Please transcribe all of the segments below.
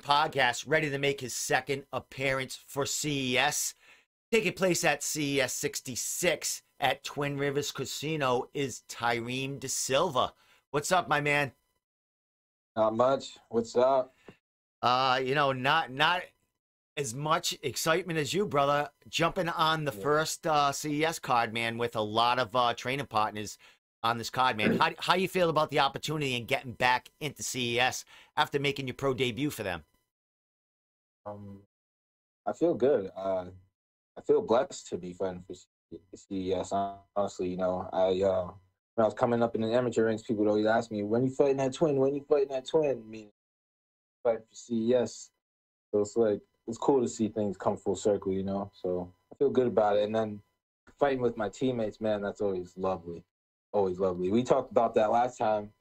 podcast, ready to make his second appearance for CES. Taking place at CES 66 at Twin Rivers Casino is Tyrime Dasilva. What's up, my man? Not much. What's up? Not as much excitement as you, brother. Jumping on the first CES card, man, with a lot of training partners on this card, man. How you feel about the opportunity and getting back into CES after making your pro debut for them? I feel good. I feel blessed to be fighting for CES. Honestly, when I was coming up in the amateur ranks, people would always ask me, "When you fighting that twin? When you fighting that twin?" I mean, fighting for CES. So it's cool to see things come full circle, So I feel good about it. And then fighting with my teammates, man, that's always lovely. Always lovely. We talked about that last time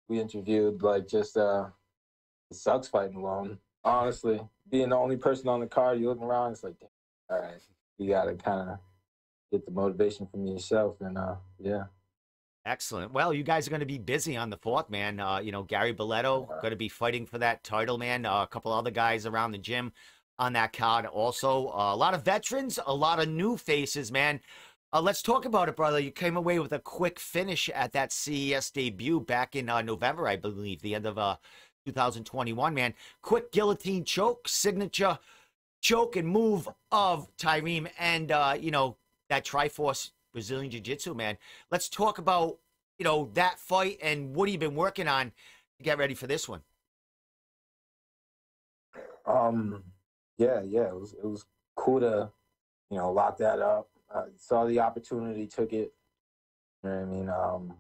we interviewed. It sucks fighting alone. Honestly, being the only person on the card, you looking around, it's like, damn, all right, you gotta kind of get the motivation from yourself, and yeah. Excellent. Well, you guys are going to be busy on the 4th, man. Gary Belletto going to be fighting for that title, man. A couple other guys around the gym on that card also. A lot of veterans, a lot of new faces, man. Let's talk about it, brother. You came away with a quick finish at that CES debut back in November, I believe, the end of 2021, man. Quick guillotine choke, signature choke and move of Tyrime and, that Triforce Brazilian Jiu-Jitsu, man. Let's talk about, that fight and what have you been working on to get ready for this one? Yeah, it was cool to, lock that up. I saw the opportunity, took it. You know what I mean?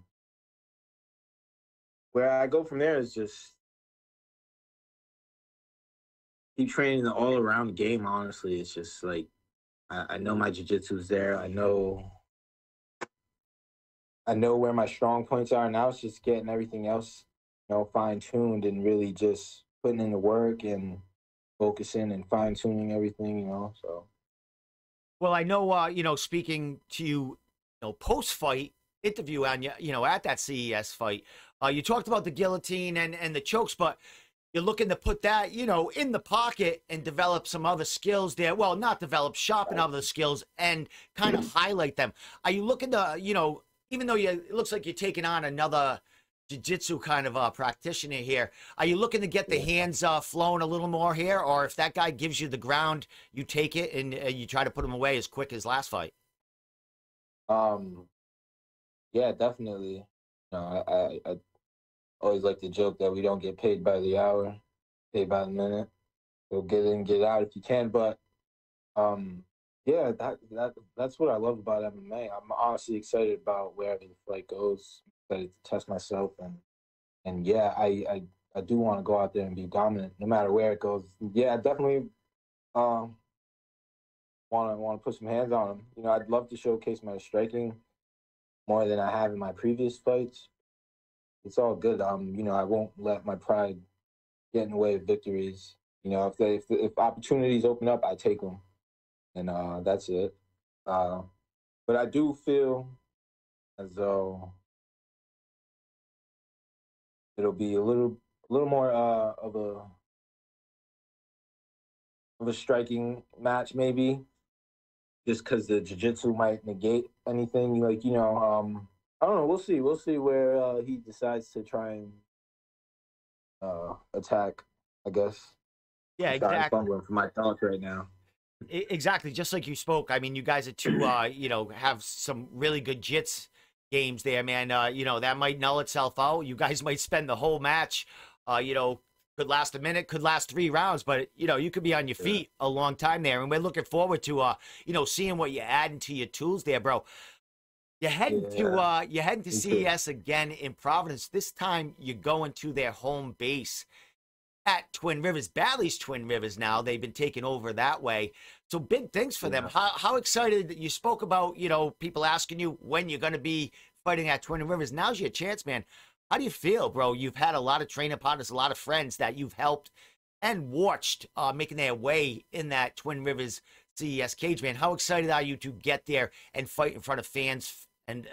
Where I go from there is just keep training the all-around game, honestly. It's just like I know my jiu-jitsu's there. I know where my strong points are. Now it's just getting everything else, fine-tuned and really just putting in the work and focusing and fine-tuning everything, so. Well, I know, speaking to you, post-fight interview on you, at that CES fight, you talked about the guillotine and the chokes, but you're looking to put that, in the pocket and develop some other skills there. Well, not develop, sharpen other skills and kind of highlight them. Are you looking to, even though it looks like you're taking on another jiu-jitsu kind of practitioner here, are you looking to get the hands flowing a little more here? Or if that guy gives you the ground, you take it and you try to put him away as quick as last fight? Yeah, definitely. I always like to joke that we don't get paid by the hour, paid by the minute. So get in, get out if you can. But yeah, that's what I love about MMA. I'm honestly excited about wherever the fight goes. Excited to test myself, and yeah, I do want to go out there and be dominant no matter where it goes. Yeah, I definitely want to put some hands on him. I'd love to showcase my striking more than I have in my previous fights. It's all good. I won't let my pride get in the way of victories. If opportunities open up, I take them, and that's it. But I do feel as though it'll be a little more of a striking match, maybe, just because the jiu-jitsu might negate anything. I don't know. We'll see. We'll see where he decides to try and attack, I guess. Yeah, I'm exactly. I'm fumbling for my thoughts right now. Exactly. Just like you spoke. I mean, you guys are two, have some really good jits games there, man. That might null itself out. You guys might spend the whole match, could last a minute, could last 3 rounds, but, you could be on your feet a long time there. And we're looking forward to, seeing what you're adding to your tools there, bro. You're heading to CES again in Providence. This time you're going to their home base at Twin Rivers. Bally's Twin Rivers now. They've been taken over that way. So big things for them. How excited, you spoke about, people asking you when you're going to be fighting at Twin Rivers. Now's your chance, man. How do you feel, bro? You've had a lot of training partners, a lot of friends that you've helped and watched making their way in that Twin Rivers CES cage, man. How excited are you to get there and fight in front of fans and,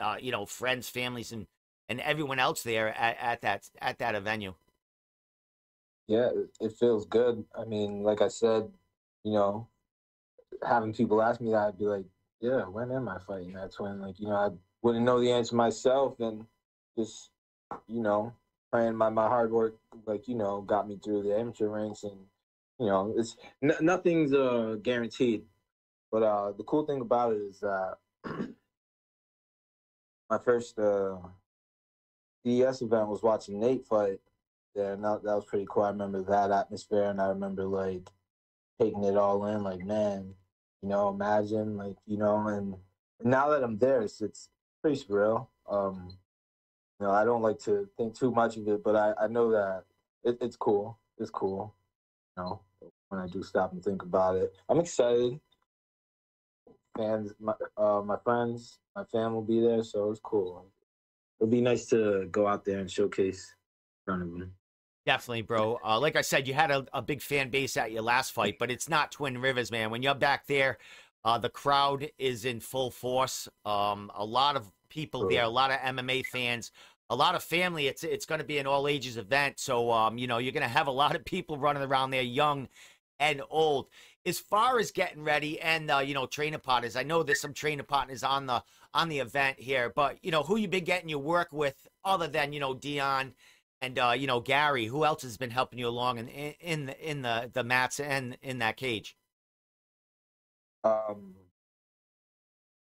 friends, families, and everyone else there at that venue? Yeah, it feels good. I mean, like I said, you know, having people ask me that, I'd be like, yeah, when am I fighting that twin? Like, I wouldn't know the answer myself, and just, praying my hard work, like, got me through the amateur ranks, and, it's nothing's guaranteed. But the cool thing about it is that my first CES event was watching Nate fight there, and that was pretty cool. I remember that atmosphere, and I remember like taking it all in, like, man, imagine, like, and now that I'm there, it's pretty surreal. I don't like to think too much of it, but I know that it's cool. It's cool, when I do stop and think about it. I'm excited. Fans, my friends, my family will be there, so it's cool. It'll be nice to go out there and showcase in front of them. Definitely, bro. Like I said, you had a big fan base at your last fight, but it's not Twin Rivers, man. When you're back there, the crowd is in full force. A lot of people there, a lot of MMA fans, a lot of family. It's going to be an all ages event, so you're going to have a lot of people running around there, young and old. As far as getting ready and training partners, I know there's some training partners on the event here, but who you been getting your work with other than Dion and Gary? Who else has been helping you along in the mats and in that cage?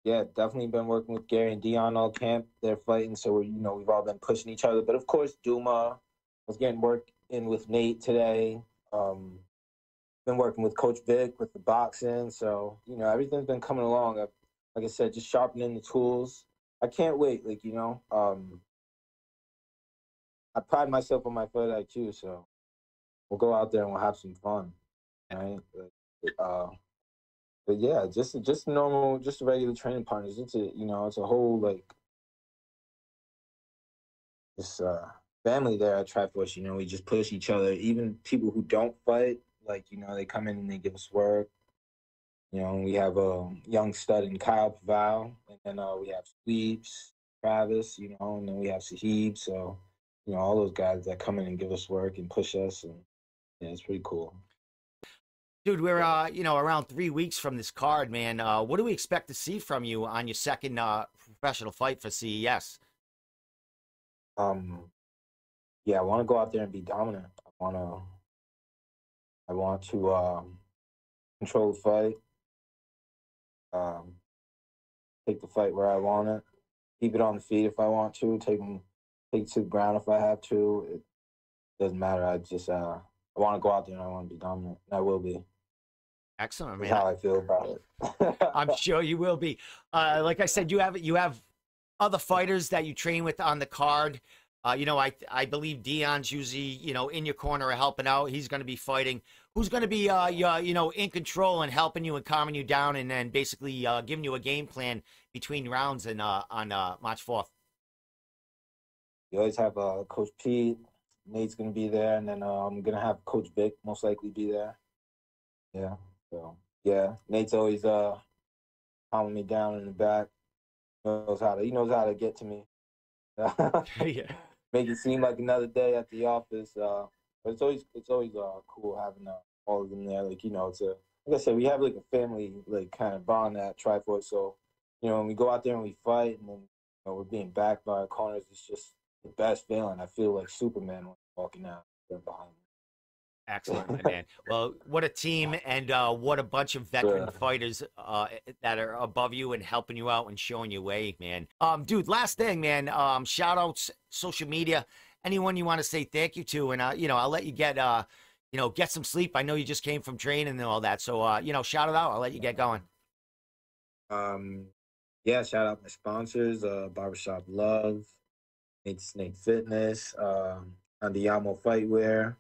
Yeah, definitely been working with Gary and Dion all camp. They're fighting, so we've all been pushing each other. But of course, Duma was getting work in with Nate today. Been working with Coach Vic with the boxing, so everything's been coming along. Like I said, just sharpening the tools. I can't wait. Like I pride myself on my fight IQ, so we'll go out there and we'll have some fun, right? But yeah, just normal, just regular training partners. It's a whole like this family there at Triforce. We just push each other. Even people who don't fight, like they come in and they give us work. We have a young stud in Kyle Paval, and then we have Sweeps, Travis, and then we have Sahib. So, all those guys that come in and give us work and push us, and yeah, it's pretty cool. Dude, we're around 3 weeks from this card, man. What do we expect to see from you on your second professional fight for CES? Yeah, I want to go out there and be dominant. I want to control the fight. Take the fight where I want it. Keep it on the feet if I want to. Take it to the ground if I have to. It doesn't matter. I want to go out there and I want to be dominant. And I will be. Excellent, man. That's how I feel about it. I'm sure you will be. Like I said, you have other fighters that you train with on the card. I believe Dion's usually in your corner or helping out. He's going to be fighting. Who's going to be in control and helping you and calming you down, and then basically giving you a game plan between rounds and on March 4th? You always have Coach Pete. Nate's going to be there, and then I'm going to have Coach Vic most likely be there. Yeah. So yeah, Nate's always calming me down in the back. He knows how to get to me. Yeah. Make it seem like another day at the office. But it's always cool having all of them there. Like it's like I said, we have like a family like kind of bond at Triforce. So when we go out there and we fight, and then we're being backed by our corners, it's just the best feeling. I feel like Superman when I'm walking out there behind me. Excellent, my man. Well, what a team, and what a bunch of veteran fighters that are above you and helping you out and showing you way, man. Dude, last thing, man. Shout outs, social media, anyone you want to say thank you to, and I'll let you get get some sleep. I know you just came from training and all that, so shout it out. I'll let you get going. Yeah, shout out my sponsors, Barbershop Love, Snake Fitness, Andiamo Fightwear.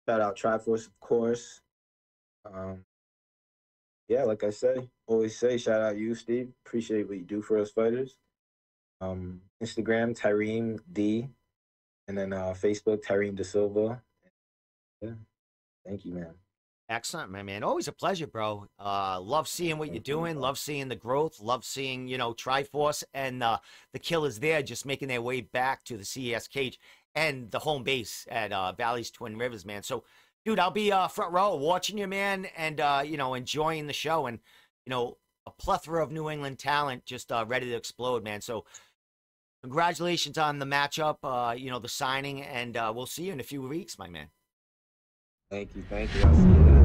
Shout out Triforce, of course. Yeah, like I always say, shout out you, Steve. Appreciate what you do for us fighters. Instagram, Tyrime D. And then Facebook, Tyrime Dasilva. Yeah, thank you, man. Excellent, my man. Always a pleasure, bro. Love seeing what you're doing. Love seeing the growth. Love seeing, Triforce and the killers there just making their way back to the CES cage. and the home base at Bally's Twin Rivers, man. So, dude, I'll be front row watching you, man, and you know, enjoying the show, and you know, a plethora of New England talent just ready to explode, man. So, congratulations on the matchup, you know, the signing, and we'll see you in a few weeks, my man. Thank you. I'll see you then.